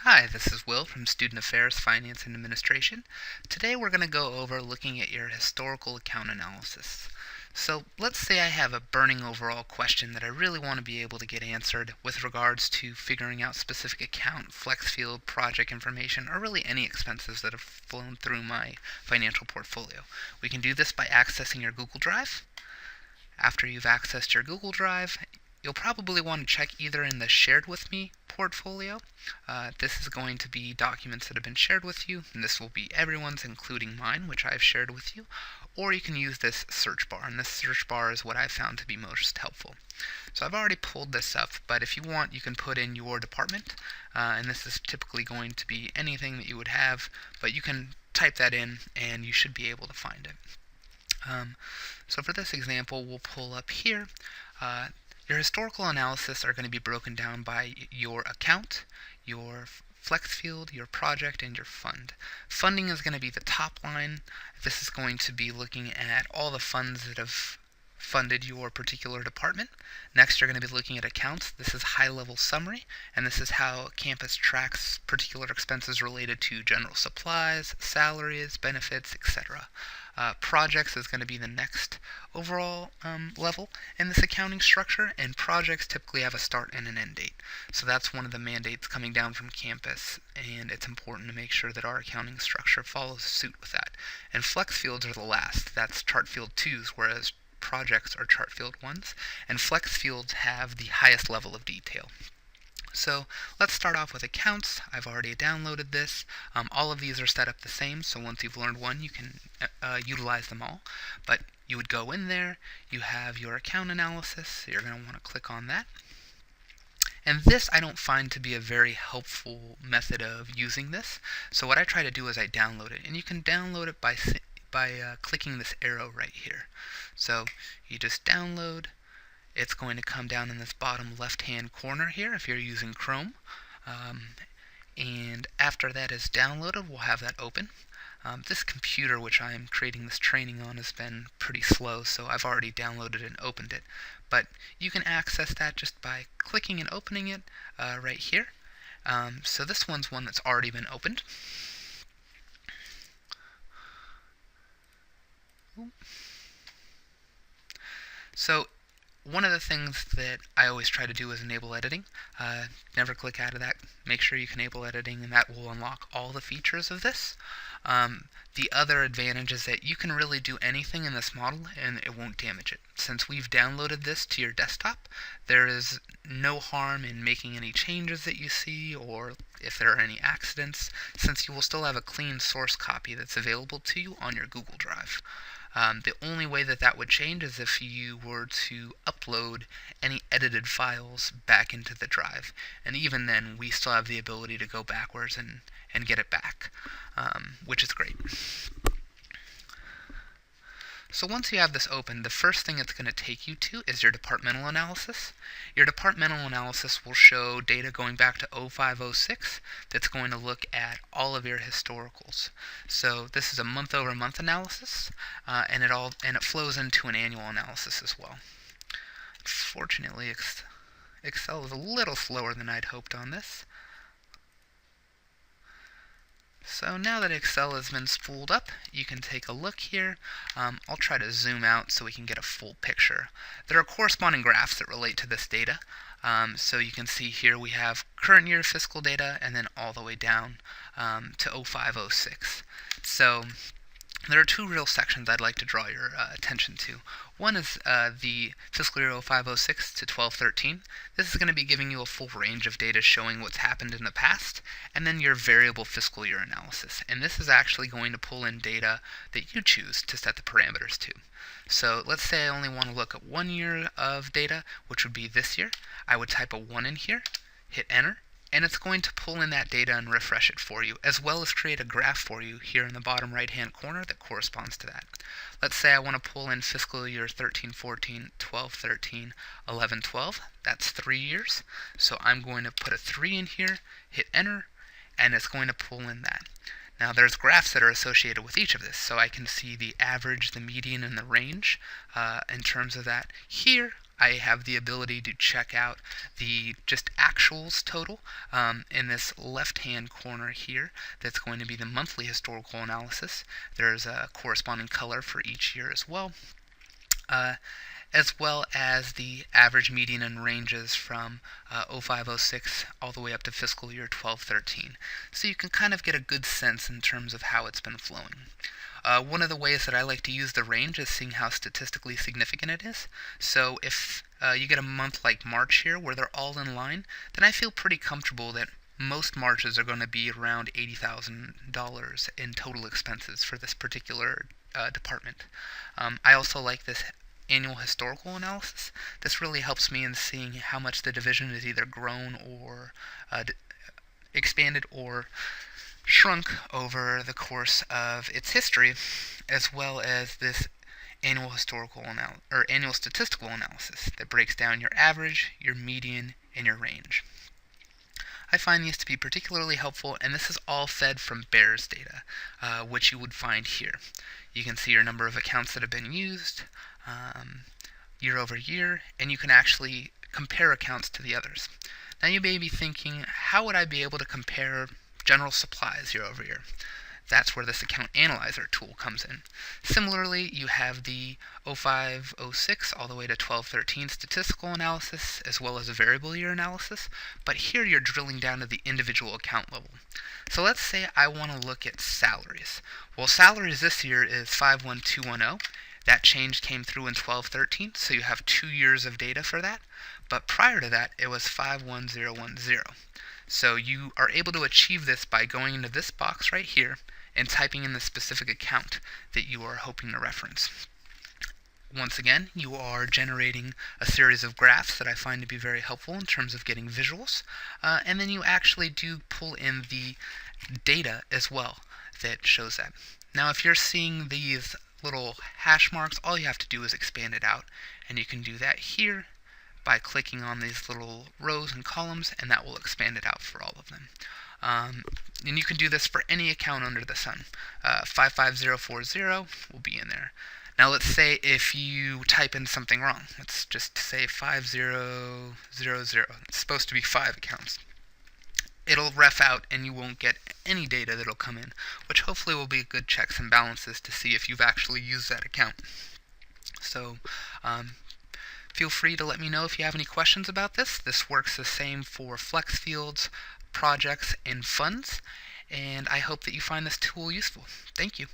Hi, this is Will from Student Affairs, Finance, and Administration. Today we're going to go over looking at your historical account analysis. So let's say I have a burning overall question that I really want to be able to get answered with regards to figuring out specific account, flexfield, project information, or really any expenses that have flown through my financial portfolio. We can do this by accessing your Google Drive. After you've accessed your Google Drive, you'll probably want to check either in the Shared With Me portfolio. This is going to be documents that have been shared with you, and this will be everyone's, including mine, which I've shared with you. Or you can use this search bar, and this search bar is what I found to be most helpful. So I've already pulled this up, but if you want, you can put in your department, and this is typically going to be anything that you would have, but you can type that in, and you should be able to find it. So for this example, we'll pull up here. Your historical analysis are going to be broken down by your account, your flex field, your project, and your fund. Funding is going to be the top line. This is going to be looking at all the funds that have funded your particular department. Next, you're going to be looking at accounts. This is high-level summary, and this is how campus tracks particular expenses related to general supplies, salaries, benefits, etc. Projects is going to be the next overall level in this accounting structure, and projects typically have a start and an end date. So that's one of the mandates coming down from campus, and it's important to make sure that our accounting structure follows suit with that. And flex fields are the last. That's chartfield 2s, whereas projects are chartfield 1s, and flex fields have the highest level of detail. So let's start off with accounts. I've already downloaded this. All of these are set up the same, so once you've learned one, you can utilize them all. But you would go in there, you have your account analysis, so you're going to want to click on that. And this I don't find to be a very helpful method of using this. So what I try to do is I download it, and you can download it by clicking this arrow right here. So you just download. It's going to come down in this bottom left-hand corner here if you're using Chrome. And after that is downloaded, we'll have that open. This computer, which I am creating this training on, has been pretty slow, so I've already downloaded and opened it. But you can access that just by clicking and opening it right here. So this one's one that's already been opened. So one of the things that I always try to do is enable editing. Never click out of that. Make sure you can enable editing, and that will unlock all the features of this. The other advantage is that you can really do anything in this model and it won't damage it. Since we've downloaded this to your desktop, there is no harm in making any changes that you see, or if there are any accidents, since you will still have a clean source copy that's available to you on your Google Drive. The only way that that would change is if you were to upload any edited files back into the drive. And even then, we still have the ability to go backwards and get it back, which is great. So once you have this open, the first thing it's going to take you to is your departmental analysis. Your departmental analysis will show data going back to 05-06 that's going to look at all of your historicals. So this is a month-over-month analysis, and it flows into an annual analysis as well. Fortunately, Excel is a little slower than I'd hoped on this. So now that Excel has been spooled up, you can take a look here. I'll try to zoom out so we can get a full picture. There are corresponding graphs that relate to this data. So you can see here we have current year fiscal data and then all the way down to 05-06. So there are two real sections I'd like to draw your attention to. One is the fiscal year 05-06 to 12-13. This is going to be giving you a full range of data showing what's happened in the past, and then your variable fiscal year analysis. And this is actually going to pull in data that you choose to set the parameters to. So let's say I only want to look at 1 year of data, which would be this year. I would type a 1 in here, hit enter, and it's going to pull in that data and refresh it for you, as well as create a graph for you here in the bottom right-hand corner that corresponds to that. Let's say I want to pull in fiscal year 13-14, 12-13, 11-12. That's 3 years. So I'm going to put a 3 in here, hit enter, and it's going to pull in that. Now there's graphs that are associated with each of this, so I can see the average, the median, and the range in terms of that. Here, I have the ability to check out the just actuals total in this left-hand corner here. That's going to be the monthly historical analysis. There's a corresponding color for each year as well. As well as the average, median, and ranges from 05-06 all the way up to fiscal year 12-13. So you can kind of get a good sense in terms of how it's been flowing. One of the ways that I like to use the range is seeing how statistically significant it is. So if you get a month like March here where they're all in line, then I feel pretty comfortable that most Marches are going to be around $80,000 in total expenses for this particular department. I also like this annual historical analysis. This really helps me in seeing how much the division has either grown or expanded or shrunk over the course of its history, as well as this annual annual statistical analysis that breaks down your average, your median, and your range. I find these to be particularly helpful, and this is all fed from BEARS data, which you would find here. You can see your number of accounts that have been used year over year, and you can actually compare accounts to the others. Now you may be thinking, how would I be able to compare general supplies year over year? That's where this account analyzer tool comes in. Similarly, you have the 05-06 all the way to 12-13 statistical analysis, as well as a variable year analysis, but here you're drilling down to the individual account level. So let's say I want to look at salaries. Well, salaries this year is 51210. That change came through in 12-13, so you have 2 years of data for that. But prior to that, it was 51010. So you are able to achieve this by going into this box right here and typing in the specific account that you are hoping to reference. Once again, you are generating a series of graphs that I find to be very helpful in terms of getting visuals, and then you actually do pull in the data as well that shows that. Now, if you're seeing these little hash marks, all you have to do is expand it out, and you can do that here by clicking on these little rows and columns, and that will expand it out for all of them. And you can do this for any account under the sun. 55040 will be in there. Now let's say if you type in something wrong. Let's just say 5000. It's supposed to be 5 accounts. It'll ref out and you won't get any data that'll come in, which hopefully will be good checks and balances to see if you've actually used that account. So feel free to let me know if you have any questions about this. This works the same for flexfields, projects, and funds, and I hope that you find this tool useful. Thank you.